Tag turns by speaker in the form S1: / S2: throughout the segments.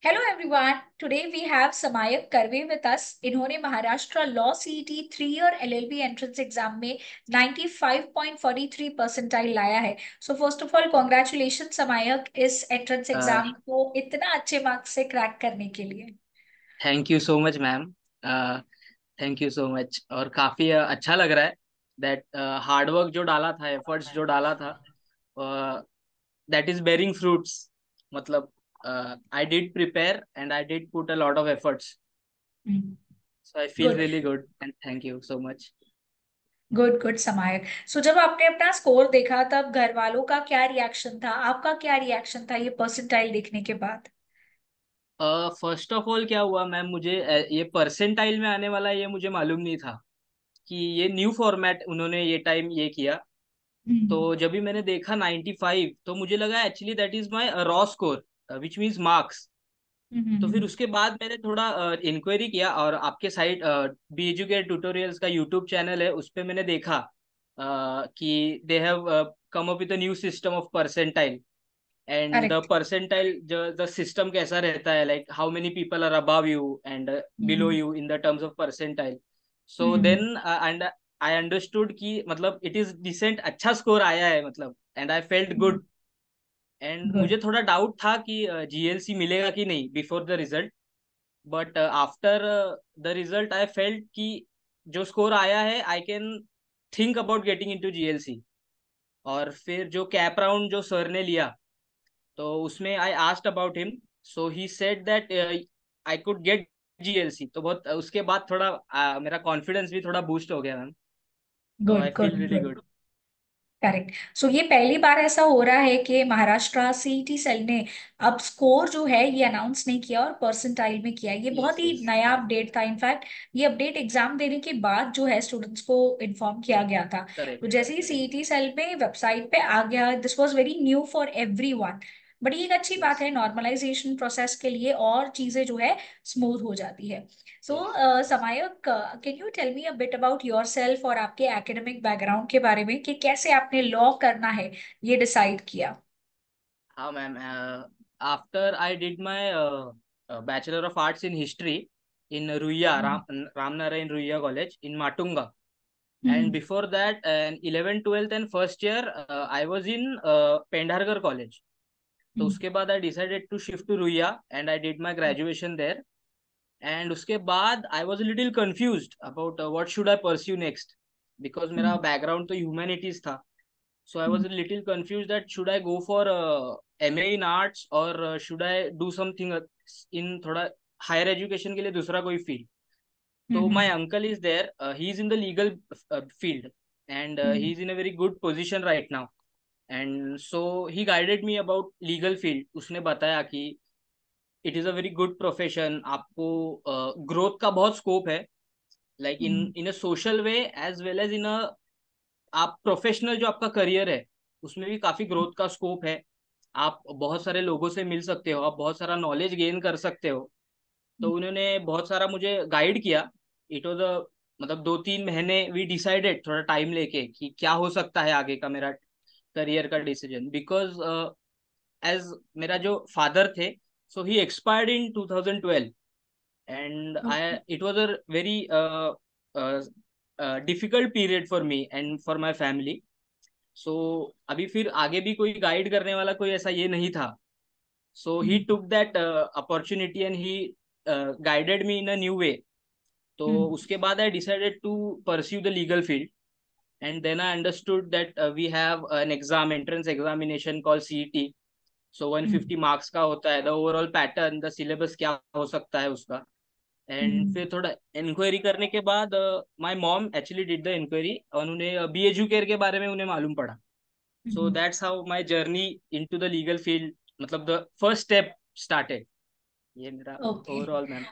S1: Hello everyone, today we have Samayak Karve with us. इन्होंने Maharashtra law CET 3 year LLB entrance exam में 95.43 percentile लाया है। So first of all congratulation Samayak, इस entrance exam को इतना अच्छे मार्क्स से क्रैक करने के लिए।
S2: Thank you so much ma'am. Thank you so much. और काफी अच्छा लग रहा है दैट हार्डवर्क जो डाला था, एफर्ट्स जो डाला था, दैट इज बेरिंग फ्रूट्स। मतलब I did prepare and I did put a lot of efforts, so I feel
S1: good
S2: really good and thank you so much.
S1: Good good Samayak. So जब आपने अपना स्कोर देखा तब घर वालों का क्या रिएक्शन था, आपका क्या रिएक्शन था ये परसेंटाइल देखने के बाद?
S2: फर्स्ट ऑफ ऑल क्या हुआ मैम, मुझे ये परसेंटाइल में आने वाला ये मुझे मालूम नहीं था कि ये न्यू फॉर्मेट उन्होंने ये टाइम ये किया। तो
S1: हम्म।
S2: जब भी मैंने देखा 95, तो मुझे लगा actually that is my raw score which means marks. तो फिर
S1: हम्म।
S2: उसके बाद मैंने थोड़ा इंक्वायरी किया और आपके साइट बी एजुकेट ट्यूटोरियल्स का यूट्यूब चैनल है, उस पे मैंने देखा कि they have come up with a new system of percentile. And the
S1: correct.
S2: Percentile the system कैसा रहता है, like how many people are above you and below
S1: hmm.
S2: You in the terms of percentile. So
S1: hmm.
S2: Then and I understood कि मतलब it is decent, अच्छा score आया है मतलब, and I felt good. And
S1: good.
S2: मुझे थोड़ा doubt था कि जीएलसी मिलेगा कि नहीं before the result. But after the result I felt कि जो स्कोर आया है I can think about getting into GLC. और फिर जो कैप राउंड जो सर ने लिया, तो उसमें I asked about him, so he said that I could get GLC. तो बहुत उसके बाद थोड़ा मेरा कॉन्फिडेंस भी थोड़ा बूस्ट हो गया मैम। तो I
S1: good
S2: feel
S1: good
S2: really
S1: good.
S2: Good.
S1: Correct. So ये पहली बार ऐसा हो रहा है कि महाराष्ट्र सीईटी सेल ने अब स्कोर जो है ये अनाउंस नहीं किया और परसेंटाइल में किया। ये बहुत
S2: यस
S1: ही
S2: यस
S1: नया
S2: हाँ।
S1: अपडेट था। इनफैक्ट ये अपडेट एग्जाम देने के बाद जो है स्टूडेंट्स को इन्फॉर्म किया गया था। तो
S2: करेक्ट
S1: जैसे ही
S2: करेक्ट।
S1: सीईटी सेल पे वेबसाइट पे आ गया, this was very new for everyone. But ये एक अच्छी बात
S2: यस
S1: है, नॉर्मलाइजेशन प्रोसेस के लिए और चीजें जो है स्मूथ हो जाती है। So
S2: yes.
S1: Samayak, can you tell me a bit about yourself और आपके एकेडमिक बैकग्राउंड के बारे में कि कैसे आपने लॉ करना है ये डिसाइड किया?
S2: हाँ ma'am, after I did my bachelor of arts in history in Ruia, Ram Narayan Ruia College in Matunga. And
S1: hmm.
S2: before that, in 11th, 12th and first year, I was in Pendharkar College. तो
S1: hmm.
S2: उसके बाद I decided to shift to Ruia and I did my graduation there. And उसके बाद I was a little confused about what should I pursue next, because मेरा
S1: हम्म।
S2: background तो humanities था. So I was
S1: hmm.
S2: a little confused that should I go for MA in arts or should I do something in थोड़ा higher education के लिए दूसरा कोई field. So my
S1: hmm.
S2: uncle is there. He is in the legal field, and he
S1: hmm.
S2: is in a very good position right now. And so he guided me about legal field. उसने बताया कि it is a very good profession. आपको growth का बहुत scope है. Like
S1: hmm.
S2: in a social way as well as in a आप professional जो आपका करियर है उसमें भी काफी ग्रोथ का स्कोप है। आप बहुत सारे लोगों से मिल सकते हो, आप बहुत सारा नॉलेज गेन कर सकते हो। तो उन्होंने बहुत सारा मुझे गाइड किया। इट वॉज अ मतलब 2-3 महीने वी डिसाइडेड थोड़ा टाइम लेके कि क्या हो सकता है आगे का मेरा करियर का डिसीजन, बिकॉज एज मेरा जो फादर थे, so he expired in 2012 and I
S1: okay.
S2: It was a very difficult period for me and for my family. So अभी फिर आगे भी कोई गाइड करने वाला कोई ऐसा ये नहीं था। So he
S1: hmm.
S2: Took that opportunity and he guided me in a new way. तो
S1: हम्म।
S2: उसके बाद I decided to pursue the legal field. And then I understood that we have an exam, entrance examination call CET. So
S1: hmm.
S2: 150 marks का होता है, the overall pattern, the syllabus क्या हो सकता है उसका। And
S1: hmm.
S2: फिर थोड़ा इंक्वायरी करने के बाद my mom actually did the inquiry और उन्हें बी एजुकेयर के बारे में उन्हें मालूम पड़ा। So
S1: hmm.
S2: That's how my journey into the legal field, मतलब द फर्स्ट स्टेप स्टार्टेड। ये मेरा
S1: okay.
S2: Overall ma'am.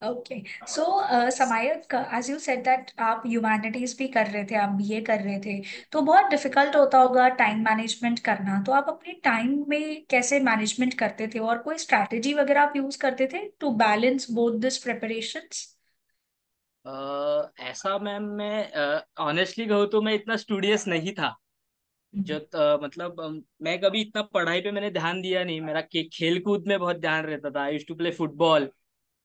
S1: Okay. So Samayak, as you said that आप ह्यूमैनिटीज भी कर रहे थे, आप बीए कर रहे थे, तो बहुत डिफिकल्ट होता होगा टाइम मैनेजमेंट करना। तो आप अपने टाइम में कैसे मैनेजमेंट करते थे और कोई स्ट्रैटेजी वगैरह आप यूज करते थे to balance both this preparations?
S2: ऐसा मैम, मैं ऑनेस्टली कहूँ तो मैं इतना स्टूडियस नहीं था। मतलब मैं कभी इतना पढ़ाई पे मैंने ध्यान दिया नहीं, मेरा खेल कूद में बहुत ध्यान रहता था। I use to play football,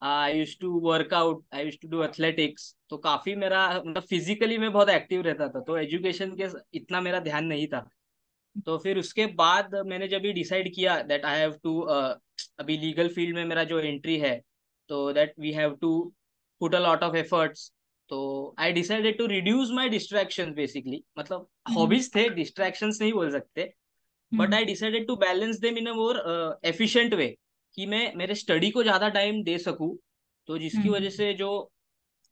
S2: I use to work out, I use to do athletics. तो काफी मेरा मतलब फिजिकली मैं बहुत एक्टिव रहता था, तो एजुकेशन के इतना मेरा ध्यान नहीं था। तो फिर उसके बाद मैंने जब ये डिसाइड किया दैट आई हैव टू, अभी लीगल फील्ड में मेरा जो एंट्री है, तो that we have to put a lot of efforts. तो I decided to reduce my distractions basically, मतलब
S1: हम्म।
S2: हॉबीज थे, डिस्ट्रैक्शंस नहीं बोल सकते। But
S1: hmm.
S2: I decided to balance them in a more efficient way, कि मैं मेरे study को ज्यादा टाइम दे सकूं। तो जिसकी
S1: हम्म।
S2: वजह से जो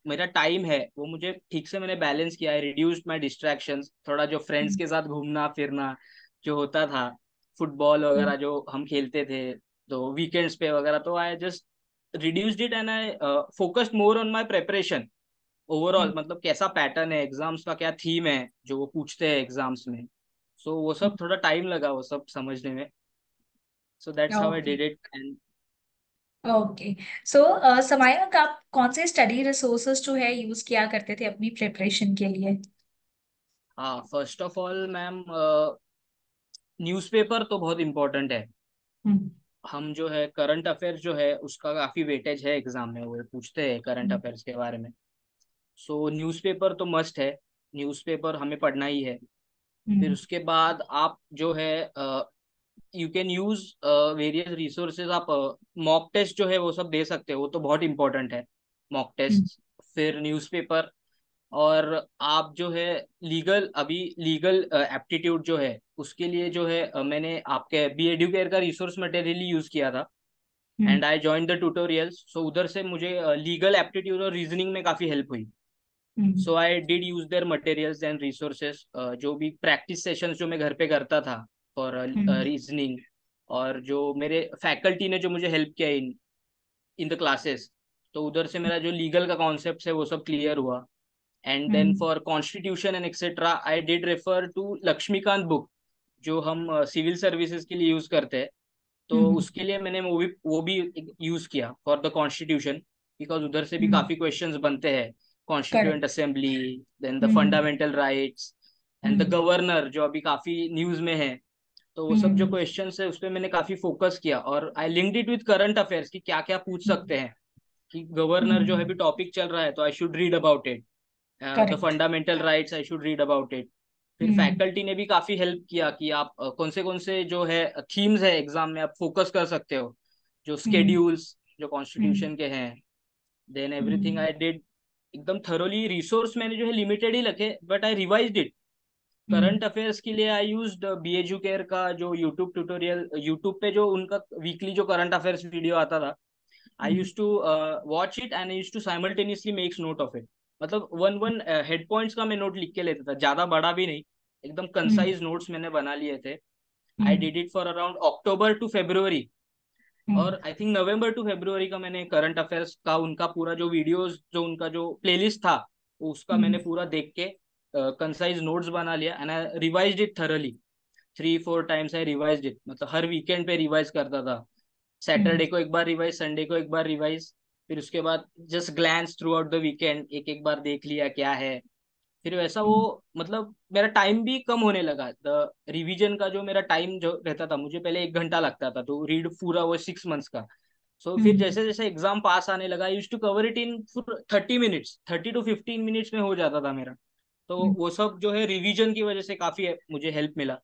S2: मेरा टाइम है वो मुझे ठीक से मैंने बैलेंस किया है, रिड्यूस्ड माय डिस्ट्रैक्शंस। थोड़ा जो फ्रेंड्स
S1: हम्म।
S2: के साथ घूमना फिरना जो होता था, फुटबॉल
S1: हम्म।
S2: वगैरह जो हम खेलते थे तो वीकेंड्स पे वगैरह, तो I just reduced it and I focused more on my preparation overall.
S1: Hmm.
S2: मतलब कैसा पैटर्न है एग्जाम्स का, क्या थीम है जो वो पूछते हैं एग्जाम्स में। सो वो सब थोड़ा टाइम लगा वो सब समझने में। So that's how I
S1: okay.
S2: Did it and
S1: okay. So Samayak, आप कौन से स्टडी रिसोर्सेज जो है यूज किया करते थे अपनी प्रिपरेशन के लिए?
S2: हाँ, first of all ma'am, newspaper तो बहुत इंपॉर्टेंट है।
S1: हम्म।
S2: हम जो है करंट अफेयर्स जो है उसका काफी वेटेज है एग्जाम में, वो पूछते हैं करंट
S1: हम्म।
S2: अफेयर्स के बारे में। सो न्यूज़पेपर तो मस्ट है, न्यूज़पेपर हमें पढ़ना ही है। फिर
S1: हम्म।
S2: उसके बाद आप जो है you can use various resources. आप मॉक टेस्ट जो है वो सब दे सकते हो, वो तो बहुत इंपॉर्टेंट है, मॉक
S1: हम्म।
S2: टेस्ट। फिर न्यूज़पेपर, और आप जो है लीगल, अभी लीगल एप्टीट्यूड जो है उसके लिए जो है मैंने आपके बी एडुकेयर का रिसोर्स मटेरियल यूज किया था।
S1: Hmm.
S2: And I join the tutorials, so उधर से मुझे लीगल एप्टीट्यूड और रीजनिंग में काफी हेल्प हुई।
S1: Hmm.
S2: So I did use their materials and resources, जो भी प्रैक्टिस सेशंस जो मैं घर पे करता था फॉर
S1: हम्म।
S2: रीजनिंग, और जो मेरे फैकल्टी ने जो मुझे हेल्प किया इन इन द क्लासेस, तो उधर से मेरा जो लीगल का कॉन्सेप्ट है वो सब क्लियर हुआ। And then
S1: hmm.
S2: For constitution and etcetera I did refer to Laxmikanth book, जो हम सिविल सर्विसेज के लिए यूज करते हैं। तो
S1: हम्म।
S2: उसके लिए मैंने वो भी यूज किया फॉर द कॉन्स्टिट्यूशन, बिकॉज उधर से भी
S1: हम्म।
S2: काफी क्वेश्चंस बनते हैं। Constituent
S1: correct.
S2: Assembly, then the
S1: hmm.
S2: Fundamental rights and the
S1: hmm.
S2: Governor जो अभी काफी न्यूज में है। तो वो सब जो
S1: हम्म।
S2: क्वेश्चंस है उस पर मैंने काफी फोकस किया, और I linked it with current affairs कि क्या क्या पूछ सकते हैं। कि गवर्नर जो है
S1: हम्म।
S2: अभी टॉपिक चल रहा है तो I should read about it, the
S1: correct.
S2: Fundamental rights I should read about it. फिर
S1: हम्म।
S2: फैकल्टी ने भी काफी हेल्प किया कि आप कौन से जो है थीम्स है एग्जाम में आप फोकस कर सकते हो, जो
S1: हम्म।
S2: स्केड्यूल्स जो
S1: हम्म।
S2: कॉन्स्टिट्यूशन के हैं। Then everything
S1: hmm.
S2: I did एकदम थरोली। रिसोर्स मैंने जो है लिमिटेड ही रखे, but I revised it.
S1: Hmm.
S2: Current affairs के लिए I used B Edu care का जो यूट्यूब ट्यूटोरियल, यूट्यूब पे जो उनका वीकली जो करंट अफेयर्स वीडियो आता था, I
S1: hmm.
S2: Use to watch it and I use to simultaneously makes note of it. मतलब वन वन हेड पॉइंट्स का मैं नोट लिख के लेता था, ज्यादा बड़ा भी नहीं, एकदम
S1: हम्म।
S2: कंसाइज नोट्स मैंने बना लिए थे। I
S1: hmm.
S2: Did it for around October to February.
S1: Hmm.
S2: और I think November to February का मैंने करंट अफेयर्स का उनका पूरा जो वीडियोस, जो उनका जो प्लेलिस्ट था, उसका मैंने
S1: हम्म।
S2: पूरा देख के कंसाइज नोट्स बना लिया and I revised it thoroughly. 3-4 times I revised it, मतलब हर वीकेंड पे रिवाइज करता था।
S1: हम्म।
S2: सैटरडे को एक बार रिवाइज, संडे को एक बार रिवाइज। फिर उसके बाद just glance throughout the weekend, एक एक बार देख लिया क्या है। फिर वैसा वो,
S1: हम्म।
S2: मतलब मेरा टाइम भी कम होने लगा। द रिवीजन का जो मेरा टाइम जो रहता था, मुझे पहले 1 घंटा लगता था तो रीड पूरा वो 6 मंथ्स का। सो फिर
S1: हम्म।
S2: जैसे जैसे एग्जाम पास आने लगा, use to cover it in 30 minutes, 30 to 15 minutes में हो जाता था मेरा। तो
S1: हम्म।
S2: वो सब जो है रिवीजन की वजह से काफी मुझे हेल्प मिला।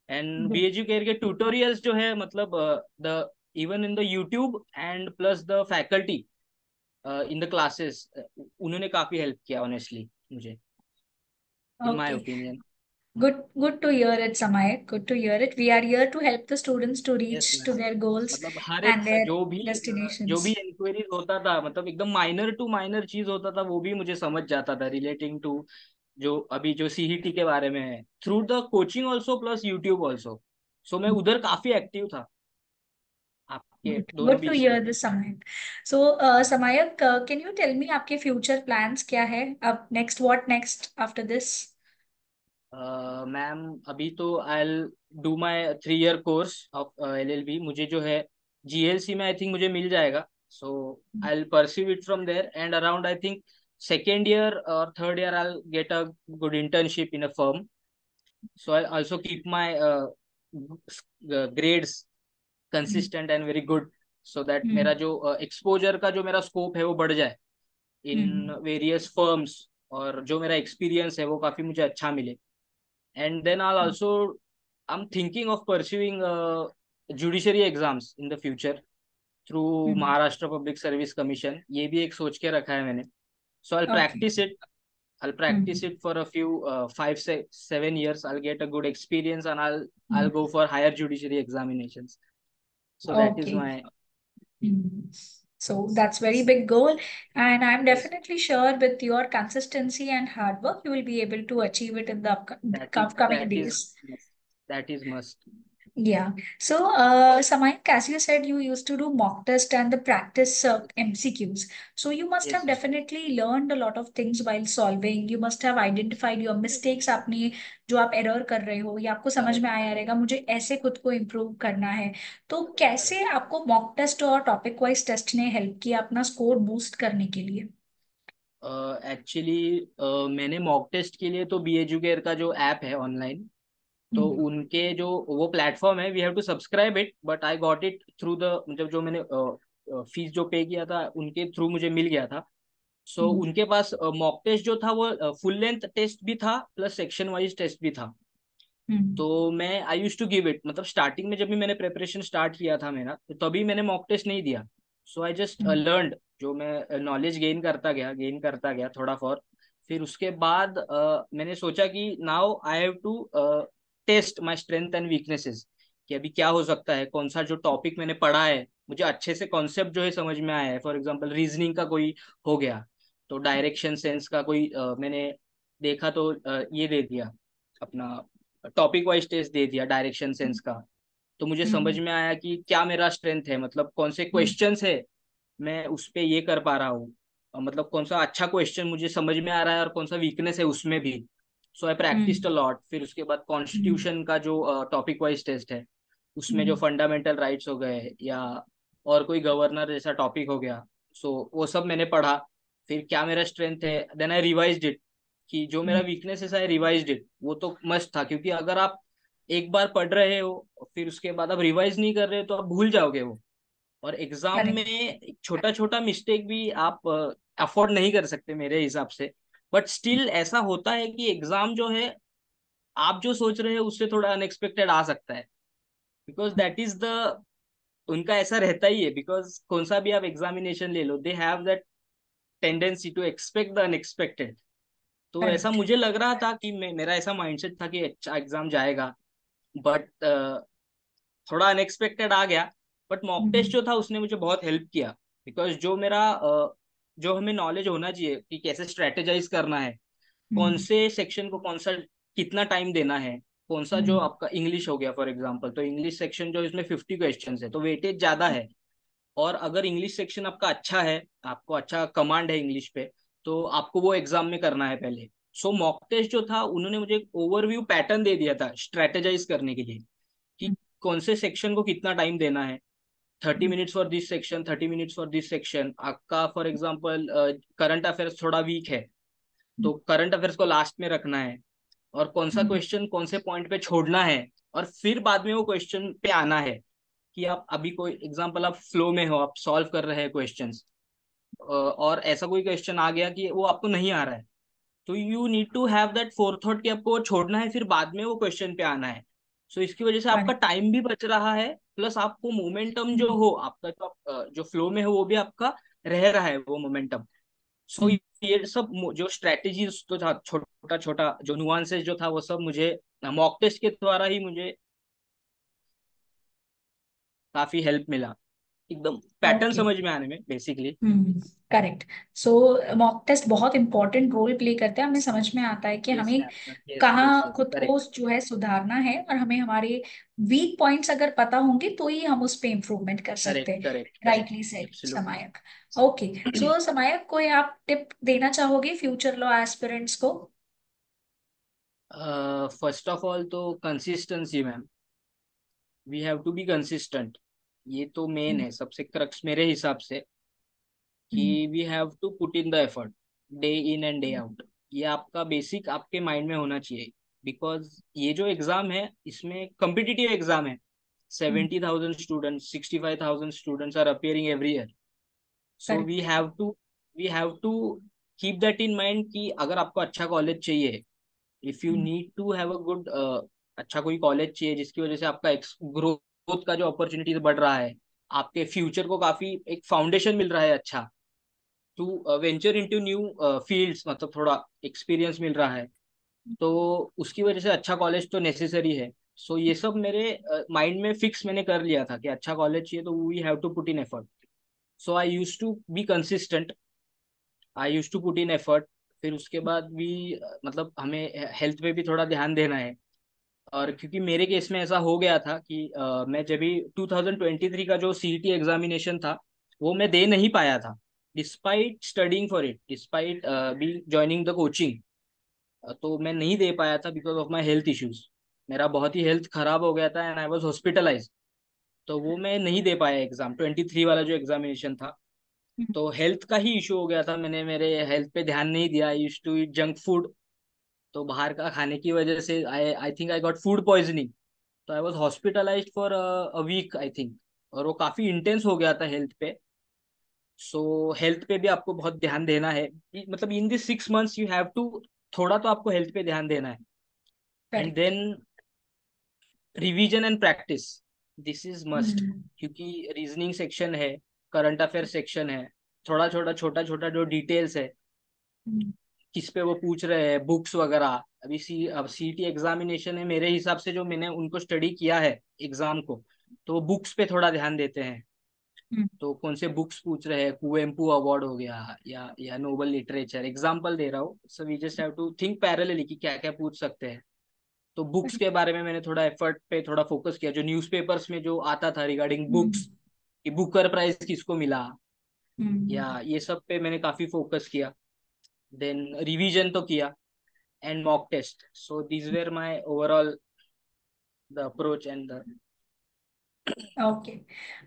S2: And
S1: Good.
S2: बीएचयू केयर के ट्यूटोरियल्स जो है, मतलब the even in the YouTube and plus the faculty in the classes, उन्होंने काफी हेल्प किया ऑनेस्टली मुझे, in my
S1: Okay.
S2: Opinion.
S1: Good to hear it, Samayat. Good to hear it. We are here to help the students to
S2: yes
S1: reach to
S2: ma'am,
S1: their goals
S2: मतलब हर एक
S1: and their
S2: जो भी
S1: destinations.
S2: Inquiries होता था, मतलब एकदम minor to minor चीज होता था, वो भी मुझे समझ जाता था रिलेटिंग टू जो अभी जो सीईटी के बारे में है, through the coaching also plus YouTube also. So मैं उधर काफी एक्टिव था आपके
S1: Good.
S2: दोनों
S1: Good to
S2: बीच में।
S1: hear this, Samayat. So, Samayat, can you tell me आपके future plans क्या है? अब next, what next after this?
S2: Ma'am अभी तो I do my 3 year course of LLB. मुझे जो है जीएलसी में आई थिंक मुझे मिल जाएगा। So I will pursue it from there and around I think second year और third year I get a good internship in a firm. So I also keep my grades consistent and very good, so that मेरा
S1: हम्म
S2: जो exposure का जो मेरा scope है वो बढ़ जाए इन
S1: हम्म
S2: वेरियस फर्म्स, और जो मेरा एक्सपीरियंस है वो काफी मुझे अच्छा मिले. And then I am thinking of pursuing judiciary exams in the future through
S1: hmm
S2: Maharashtra public service commission. ये भी एक सोच के रखा है मैंने. So
S1: okay
S2: I'll practice it for a few 5 7 years. I'll get a good experience, and I'll go for higher judiciary examinations. So that is
S1: okay
S2: my.
S1: So that's very big goal, and I'm
S2: Yes,
S1: definitely sure with your consistency and hard work, you will be able to achieve it in the upcoming
S2: that is
S1: days.
S2: that is must.
S1: Yeah. So, Samayak, as you said, you used to do mock test and the practice MCQs. So you must have
S2: Yes, yes.
S1: definitely learned a lot of things while solving. You must have identified your mistakes. आपने जो आप error कर रहे हो, ये आपको समझ
S2: Correct,
S1: में आया रहेगा. मुझे ऐसे खुद को improve करना है. तो कैसे
S2: correct.
S1: आपको mock test और topic wise test ने help किया अपना score boost करने के लिए?
S2: एक्चुअली मैंने मॉक टेस्ट के लिए तो बी एजुकेयर का जो ऐप है ऑनलाइन, तो
S1: हम्म
S2: उनके जो वो प्लेटफॉर्म है, we have to subscribe it, but I got it through the, मतलब जो मैंने फीस जो पे किया था उनके थ्रू मुझे मिल गया था. सो
S1: हम्म
S2: उनके पास मॉक टेस्ट जो था वो फुल लेंथ टेस्ट भी था प्लस सेक्शन वाइज टेस्ट भी था.
S1: हम्म
S2: तो मैं आई यूज टू गिव इट, मतलब स्टार्टिंग में जब भी मैंने प्रिपरेशन स्टार्ट किया था मेरा, तो तभी मैंने मॉक टेस्ट नहीं दिया. सो आई जस्ट
S1: हम्म
S2: लर्नड, जो मैं नॉलेज गेन करता गया थोड़ा फॉर. फिर उसके बाद मैंने सोचा कि now I have to test my strength and weaknesses, कि अभी क्या हो सकता है, कौन सा जो टॉपिक मैंने पढ़ा है मुझे अच्छे से कॉन्सेप्ट जो है समझ में आया है. फॉर एग्जांपल रीजनिंग का कोई हो गया, तो डायरेक्शन सेंस का कोई मैंने देखा तो ये दे दिया अपना, टॉपिक वाइज टेस्ट दे दिया डायरेक्शन सेंस का. तो मुझे समझ
S1: हम्म
S2: में आया कि क्या मेरा स्ट्रेंथ है, मतलब कौन से
S1: हम्म
S2: क्वेश्चंस है मैं उस पे ये कर पा रहा हूँ, मतलब कौन सा अच्छा क्वेश्चन मुझे समझ में आ रहा है और कौन सा वीकनेस है उसमें भी. सो आई प्रैक्टिस्ड अ
S1: हम्म
S2: लॉट. फिर उसके बाद
S1: हम्म
S2: कॉन्स्टिट्यूशन का जो टॉपिक वाइज टेस्ट है, उसमें जो
S1: हम्म
S2: फंडामेंटल राइट्स हो गए या और कोई गवर्नर जैसा टॉपिक हो गया, सो वो सब मैंने पढ़ा. फिर क्या मेरा स्ट्रेंथ है, देन आई रिवाइज्ड इट. कि जो मेरा
S1: हम्म
S2: वीकनेस है आई रिवाइज्ड इट. वो तो मस्ट था, क्योंकि अगर आप एक बार पढ़ रहे हो फिर उसके बाद आप रिवाइज नहीं कर रहे हो तो आप भूल जाओगे वो. और एग्जाम में
S1: करेक्ट
S2: एक छोटा छोटा मिस्टेक भी आप अफोर्ड नहीं कर सकते मेरे हिसाब से. बट स्टिल ऐसा होता है कि एग्जाम जो है, आप जो सोच रहे हो उससे थोड़ा अनएक्सपेक्टेड आ सकता है. बिकॉज दैट इज द, उनका ऐसा रहता ही है. बिकॉज कौन सा भी आप एग्जामिनेशन ले लो, they have that tendency to expect the unexpected. तो ऐसा
S1: करेक्ट
S2: मुझे लग रहा था कि मेरा ऐसा माइंडसेट था कि अच्छा एग्जाम जाएगा, बट थोड़ा अनएक्सपेक्टेड आ गया. बट मॉक टेस्ट
S1: हम्म
S2: जो था उसने मुझे बहुत हेल्प किया. बिकॉज जो हमें नॉलेज होना चाहिए कि कैसे स्ट्रेटेजाइज करना है, कौन
S1: हम्म
S2: से सेक्शन को कौन सा कितना टाइम देना है, कौन सा जो
S1: हम्म
S2: आपका इंग्लिश हो गया फॉर एग्जांपल, तो इंग्लिश सेक्शन जो इसमें 50 क्वेश्चन है तो वेटेज ज्यादा है. और अगर इंग्लिश सेक्शन आपका अच्छा है, आपको अच्छा कमांड है इंग्लिश पे, तो आपको वो एग्जाम में करना है पहले. सो मॉक टेस्ट जो था उन्होंने मुझे एक ओवरव्यू पैटर्न दे दिया था स्ट्रेटेजाइज करने के लिए, कि कौन से सेक्शन को कितना टाइम देना है. 30 minutes for this section, 30 minutes for this section. आपका फॉर एग्जाम्पल करंट अफेयर्स थोड़ा वीक है, तो करंट अफेयर्स को लास्ट में रखना है. और कौन सा
S1: हम्म
S2: क्वेश्चन कौन से पॉइंट पे छोड़ना है, और फिर बाद में वो क्वेश्चन पे आना है. कि आप अभी कोई एग्जांपल, आप फ्लो में हो, आप सॉल्व कर रहे हैं क्वेश्चंस, और ऐसा कोई क्वेश्चन आ गया कि वो आपको नहीं आ रहा है, तो you need to have that forethought कि आपको वो छोड़ना है, फिर बाद में वो क्वेश्चन पे आना है. सो इसकी वजह से आपका
S1: करेक्ट
S2: टाइम भी बच रहा है, प्लस आपको मोमेंटम जो हो आपका, जो फ्लो में हो वो भी आपका रह रहा है वो मोमेंटम. सो ये सब जो स्ट्रेटेजीज तो था, छोटा छोटा जो नुआंसेस जो था वो सब मुझे मॉक टेस्ट के द्वारा ही मुझे काफी हेल्प मिला, एकदम पैटर्न
S1: ओके
S2: समझ में आने में basically.
S1: Correct so mock test बहुत इंपॉर्टेंट रोल प्ले करते हैं हमें समझ में आता है कि
S2: यस
S1: हमें
S2: यस यस
S1: कहाँ
S2: यस
S1: खुद को
S2: करेक्ट
S1: जो है सुधारना है और हमें हमारे वीक पॉइंट्स अगर पता होंगे तो ही हम उस पे इम्प्रूवमेंट कर सकते
S2: करेक्ट
S1: हैं.
S2: Correct correct
S1: rightly said
S2: absolutely.
S1: Samayak. Okay so Samayak कोई आप टिप देना चाहोगे फ्यूचर लॉ एस्पिरेंट्स को?
S2: फर्स्ट ऑफ ऑल तो consistency ma'am, we have to be consistent. ये तो मेन
S1: हम्म
S2: है, सबसे क्रक्स मेरे हिसाब से,
S1: हम्म
S2: कि we have to put in the effort day in and day out. ये आपका बेसिक आपके माइंड में होना चाहिए. बिकॉज ये जो एग्जाम है इसमें कम्पिटिटिव एग्जाम है। 70,000 students, 65,000 students are appearing every year. So
S1: correct.
S2: We have to keep that in mind कि अगर आपको अच्छा कॉलेज चाहिए, if you need to have a good, अच्छा कोई कॉलेज चाहिए जिसकी वजह से आपका ग्रोथ का जो अपॉर्चुनिटीज बढ़ रहा है, आपके फ्यूचर को काफी एक फाउंडेशन मिल रहा है अच्छा, to venture into new fields, मतलब थोड़ा एक्सपीरियंस मिल रहा है, तो उसकी वजह से अच्छा कॉलेज तो नेसेसरी है। सो ये सब मेरे माइंड में फिक्स मैंने कर लिया था कि अच्छा कॉलेज चाहिए तो we have to put in effort. So I use to be consistent, I use to put in effort. फिर उसके बाद भी मतलब हमें हेल्थ पे भी थोड़ा ध्यान देना है। और क्योंकि मेरे केस में ऐसा हो गया था कि मैं जब भी 2023 का जो सीईटी एग्जामिनेशन था वो मैं दे नहीं पाया था, despite studying for it, despite B joining the coaching. तो मैं नहीं दे पाया था because of my health issues. मेरा बहुत ही हेल्थ खराब हो गया था एंड आई वॉज हॉस्पिटलाइज। तो वो मैं नहीं दे पाया एग्जाम 23 वाला जो एग्जामिनेशन था। तो हेल्थ का ही इशू हो गया था, मैंने मेरे हेल्थ पे ध्यान नहीं दिया, I used to eat junk food. तो बाहर का खाने की वजह से I I think I got food poisoning. तो I was hospitalized for a week I think. और वो काफी इंटेंस हो गया था हेल्थ पे। सो हेल्थ पे भी आपको बहुत ध्यान देना है, मतलब in this 6 months you have to, थोड़ा तो आपको हेल्थ पे ध्यान देना है। And
S1: correct.
S2: Then revision and practice, this is must. क्योंकि रीजनिंग सेक्शन है, करंट अफेयर सेक्शन है, थोड़ा छोटा छोटा छोटा जो डिटेल्स है किस पे वो पूछ रहे हैं, बुक्स वगैरह। अब सीटी एग्जामिनेशन है, मेरे हिसाब से जो मैंने उनको स्टडी किया है एग्जाम को, तो वो बुक्स पे थोड़ा ध्यान देते हैं। तो कौन से बुक्स पूछ रहे हैं, कुवेम्पू अवार्ड हो गया या नोबल लिटरेचर, एग्जाम्पल दे रहा हूँ। So we just have to think parallelly कि क्या क्या पूछ सकते हैं। तो बुक्स के बारे में मैंने थोड़ा एफर्ट पे थोड़ा फोकस किया, जो न्यूज़पेपर्स में जो आता था रिगार्डिंग बुक्स, कि बुकर प्राइज किसको मिला, या ये सब पे मैंने काफी फोकस किया। देन रिवीजन तो किया, and mock test. So these were my overall the approach and the.
S1: Okay,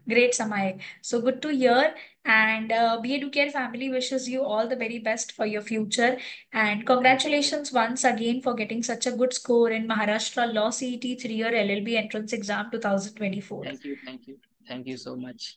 S1: great, Samay. So good to hear. And B Educare family wishes you all the very best for your future. And
S2: thank you,
S1: congratulations once again for getting such a good score in Maharashtra Law CET 3-year LLB entrance exam 2024.
S2: Thank you, thank you, thank you so much.